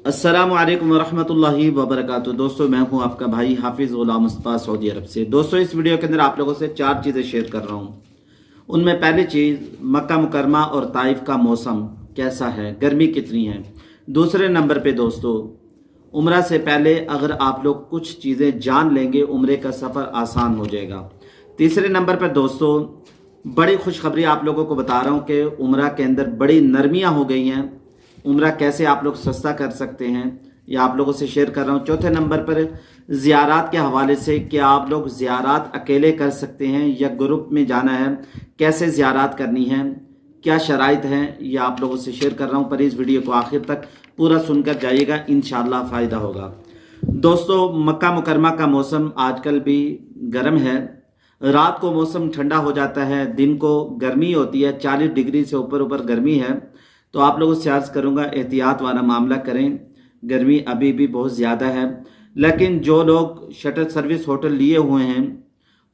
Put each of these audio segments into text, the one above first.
अस्सलामु अलैकुम वरहमतुल्लाहि वबरकातुहू। दोस्तों, मैं हूं आपका भाई हाफिज गुलाम मुस्तफा सऊदी अरब से। दोस्तों, इस वीडियो के अंदर आप लोगों से 4 चीज़ें शेयर कर रहा हूं। उनमें पहली चीज़, मक्का मुकरमा और ताइफ का मौसम कैसा है, गर्मी कितनी है। दूसरे नंबर पे दोस्तों, उम्रा से पहले अगर आप लोग कुछ चीज़ें जान लेंगे, उम्रे का सफ़र आसान हो जाएगा। तीसरे नंबर पर दोस्तों, बड़ी खुशखबरी आप लोगों को बता रहा हूँ कि उम्रा के अंदर बड़ी नरमियाँ हो गई हैं। उम्रा कैसे आप लोग सस्ता कर सकते हैं, ये आप लोगों से शेयर कर रहा हूँ। चौथे नंबर पर ज़ियारात के हवाले से, क्या आप लोग ज़ियारात अकेले कर सकते हैं या ग्रुप में जाना है, कैसे ज़ियारात करनी है, क्या शराइत हैं, ये आप लोगों से शेयर कर रहा हूँ। पर इस वीडियो को आखिर तक पूरा सुनकर जाइएगा, इंशाअल्लाह फ़ायदा होगा। दोस्तों, मक्का मुकरमा का मौसम आजकल भी गर्म है। रात को मौसम ठंडा हो जाता है, दिन को गर्मी होती है, 40 डिग्री से ऊपर गर्मी है। तो आप लोगों से अर्ज़ करूँगा, एहतियात वाला मामला करें। गर्मी अभी भी बहुत ज़्यादा है, लेकिन जो लोग शटल सर्विस होटल लिए हुए हैं,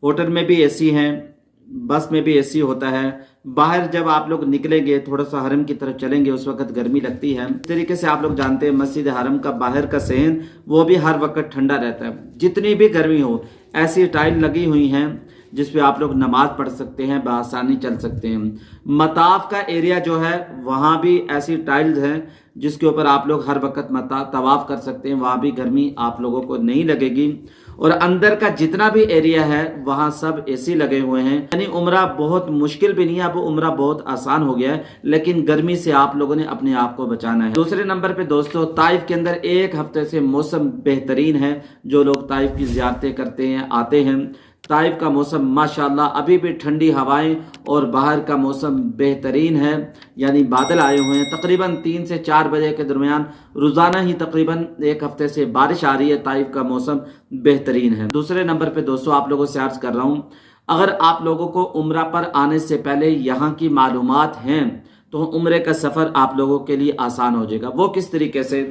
होटल में भी एसी हैं, बस में भी एसी होता है। बाहर जब आप लोग निकलेंगे, थोड़ा सा हरम की तरफ चलेंगे, उस वक्त गर्मी लगती है। इस तरीके से आप लोग जानते हैं, मस्जिद हरम का बाहर का सहन वो भी हर वक्त ठंडा रहता है। जितनी भी गर्मी हो, ऐसी टाइल लगी हुई हैं जिस पे आप लोग नमाज पढ़ सकते हैं, बआसानी चल सकते हैं। मताफ का एरिया जो है, वहाँ भी ऐसी टाइल्स हैं जिसके ऊपर आप लोग हर वक्त तवाफ कर सकते हैं, वहाँ भी गर्मी आप लोगों को नहीं लगेगी। और अंदर का जितना भी एरिया है, वहाँ सब एसी लगे हुए हैं। यानी उम्रा बहुत मुश्किल भी नहीं है, अब उम्रा बहुत आसान हो गया है, लेकिन गर्मी से आप लोगों ने अपने आप को बचाना है। दूसरे नंबर पे दोस्तों, ताइफ के अंदर एक हफ्ते से मौसम बेहतरीन है। जो लोग ताइफ की ज़ियारतें करते हैं, आते हैं, ताइफ का मौसम माशाल्लाह अभी भी ठंडी हवाएं और बाहर का मौसम बेहतरीन है। यानी बादल आए हुए हैं। तकरीबन 3 से 4 बजे के दरमियान रोज़ाना ही तकरीबन एक हफ्ते से बारिश आ रही है। ताइफ का मौसम बेहतरीन है। दूसरे नंबर पे दोस्तों, आप लोगों से अर्ज़ कर रहा हूँ, अगर आप लोगों को उम्रा पर आने से पहले यहाँ की मालूमात हैं तो उम्रे का सफ़र आप लोगों के लिए आसान हो जाएगा। वो किस तरीके से,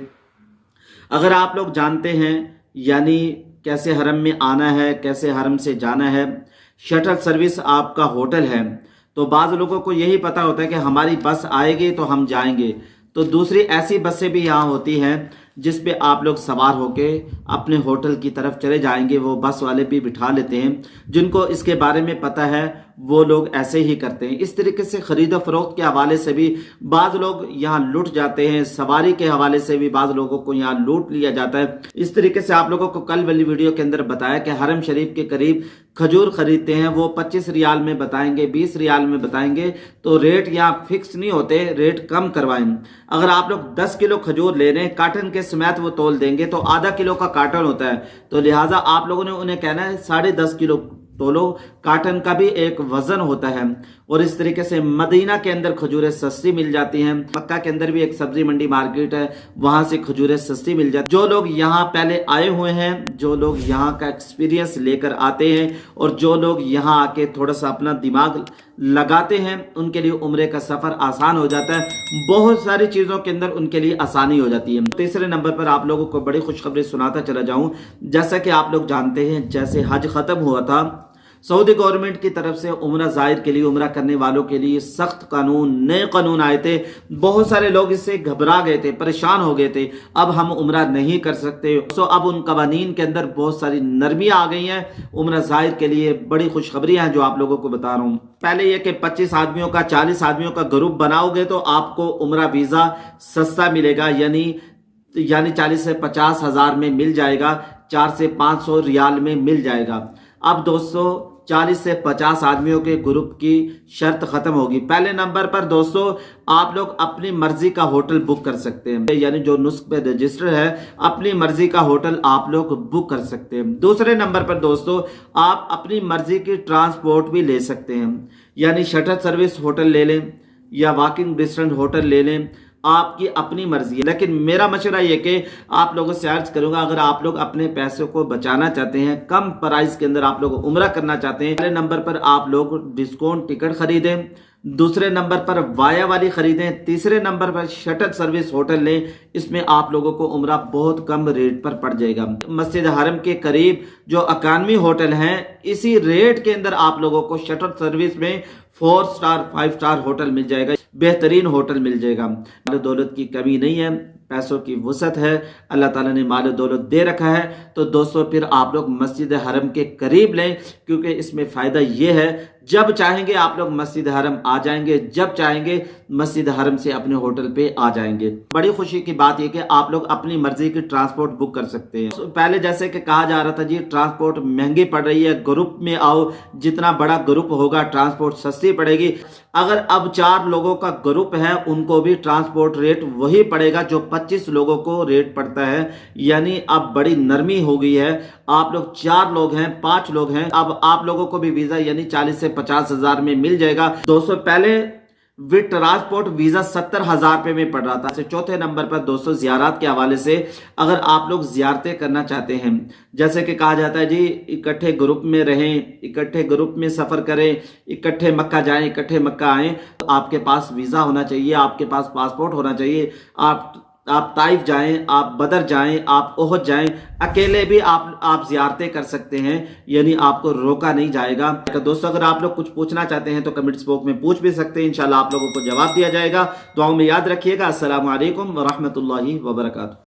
अगर आप लोग जानते हैं यानी कैसे हरम में आना है, कैसे हरम से जाना है, शटल सर्विस आपका होटल है, तो बाज़ लोगों को यही पता होता है कि हमारी बस आएगी तो हम जाएंगे। तो दूसरी ऐसी बसें भी यहाँ होती हैं जिस पे आप लोग सवार होके अपने होटल की तरफ चले जाएंगे। वो बस वाले भी बिठा लेते हैं, जिनको इसके बारे में पता है वो लोग ऐसे ही करते हैं। इस तरीके से ख़रीदो फरोख्त के हवाले से भी बाज़ लोग यहाँ लूट जाते हैं, सवारी के हवाले से भी बाज़ लोगों को यहाँ लूट लिया जाता है। इस तरीके से आप लोगों को कल वाली वीडियो के अंदर बताया कि हरम शरीफ के करीब खजूर खरीदते हैं, वो 25 रियाल में बताएंगे, 20 रियाल में बताएंगे। तो रेट यहाँ फिक्स नहीं होते, रेट कम करवाएं। अगर आप लोग 10 किलो खजूर ले रहे हैं, काटन के समेत वो तोल देंगे, तो आधा किलो का काटन होता है। तो लिहाजा आप लोगों ने उन्हें कहना है 10.5 किलो तोलो। काटन का भी एक वजन होता है। और इस तरीके से मदीना के अंदर खजूरें सस्ती मिल जाती हैं। मक्का के अंदर भी एक सब्जी मंडी मार्केट है, वहां से खजूरें सस्ती मिल जाती। जो लोग यहाँ पहले आए हुए हैं, जो लोग यहाँ का एक्सपीरियंस लेकर आते हैं और जो लोग यहाँ आके थोड़ा सा अपना दिमाग लगाते हैं, उनके लिए उम्रे का सफर आसान हो जाता है। बहुत सारी चीजों के अंदर उनके लिए आसानी हो जाती है। तीसरे नंबर पर आप लोगों को बड़ी खुशखबरी सुनाता चला जाऊं। जैसा कि आप लोग जानते हैं, जैसे हज खत्म हुआ था, सऊदी गवर्नमेंट की तरफ से उम्रा ज़ाहिर के लिए, उम्रा करने वालों के लिए सख्त कानून, नए कानून आए थे। बहुत सारे लोग इससे घबरा गए थे, परेशान हो गए थे, अब हम उम्रा नहीं कर सकते। तो अब उन कवानीन के अंदर बहुत सारी नरमियाँ आ गई हैं उम्रा ज़ाहिर के लिए। बड़ी खुशखबरियाँ हैं जो आप लोगों को बता रहा हूँ। पहले यह कि 25 आदमियों का, 40 आदमियों का ग्रुप बनाओगे तो आपको उम्रा वीज़ा सस्ता मिलेगा। यानी 40 से 50 हज़ार में मिल जाएगा, 4 से 500 रियाल में मिल जाएगा। अब दोस्तों, 40 से 50 आदमियों के ग्रुप की शर्त खत्म होगी। पहले नंबर पर दोस्तों, आप लोग अपनी मर्जी का होटल बुक कर सकते हैं। यानी जो नुस्ख पे रजिस्टर है, अपनी मर्जी का होटल आप लोग बुक कर सकते हैं। दूसरे नंबर पर दोस्तों, आप अपनी मर्जी की ट्रांसपोर्ट भी ले सकते हैं। यानी शटल सर्विस होटल ले लें या वॉकिंग डिस्टेंस होटल ले लें, आपकी अपनी मर्जी है। लेकिन मेरा मशवरा ये कि आप लोगों से अर्ज करूंगा, अगर आप लोग अपने पैसों को बचाना चाहते हैं, कम प्राइस के अंदर आप लोग उम्रा करना चाहते हैं, पहले नंबर पर आप लोग डिस्काउंट टिकट खरीदें, दूसरे नंबर पर वाया वाली खरीदें, तीसरे नंबर पर शटल सर्विस होटल लें। इसमें आप लोगों को उम्रा बहुत कम रेट पर पड़ जाएगा। मस्जिद हरम के करीब जो इकानमी होटल हैं, इसी रेट के अंदर आप लोगों को शटल सर्विस में 4 स्टार 5 स्टार होटल मिल जाएगा, बेहतरीन होटल मिल जाएगा। दौलत की कमी नहीं है, पैसों की वसअत है, अल्लाह ताला ने माल दौलत दे रखा है, तो दोस्तों फिर आप लोग मस्जिद हरम के करीब लें, क्योंकि इसमें फ़ायदा ये है जब चाहेंगे आप लोग मस्जिद हरम आ जाएंगे, जब चाहेंगे मस्जिद हरम से अपने होटल पे आ जाएंगे। बड़ी खुशी की बात यह कि आप लोग अपनी मर्जी की ट्रांसपोर्ट बुक कर सकते हैं। पहले जैसे कि कहा जा रहा था जी ट्रांसपोर्ट महंगी पड़ रही है, ग्रुप में आओ, जितना बड़ा ग्रुप होगा ट्रांसपोर्ट सस्ती पड़ेगी। अगर अब 4 लोगों का ग्रुप है उनको भी ट्रांसपोर्ट रेट वही पड़ेगा जो 25 लोगों को रेट पड़ता है, यानी अब बड़ी नरमी हो गई है। आप लोग 4 लोग हैं, 5 लोग हैं, अब आप लोगों को भी वीजा यानी 40 से 50 हजार में मिल जाएगा। दोस्तों पहले विद ट्रांसपोर्ट वीजा 70,000 रुपए में पड़ रहा था। चौथे नंबर पर दोस्तों ज़ियारत के हवाले से अगर आप लोग ज़ियारतें करना चाहते हैं, जैसे कि कहा जाता है जी इकट्ठे ग्रुप में रहें, इकट्ठे ग्रुप में सफ़र करें, इकट्ठे मक्का जाएं, इकट्ठे मक्का आएं, तो आपके पास वीज़ा होना चाहिए, आपके पास पासपोर्ट होना चाहिए। आप ताइफ जाएं, आप बदर जाएं, आप ओहद जाएं, अकेले भी आप ज़ियारतें कर सकते हैं, यानी आपको रोका नहीं जाएगा। तो दोस्तों अगर आप लोग कुछ पूछना चाहते हैं तो कमेंट्स बॉक्स में पूछ भी सकते हैं, इंशाल्लाह आप लोगों को जवाब दिया जाएगा। दुआओं में याद रखिएगा। अस्सलामु अलैकुम व रहमतुल्लाहि व बरकातुहू।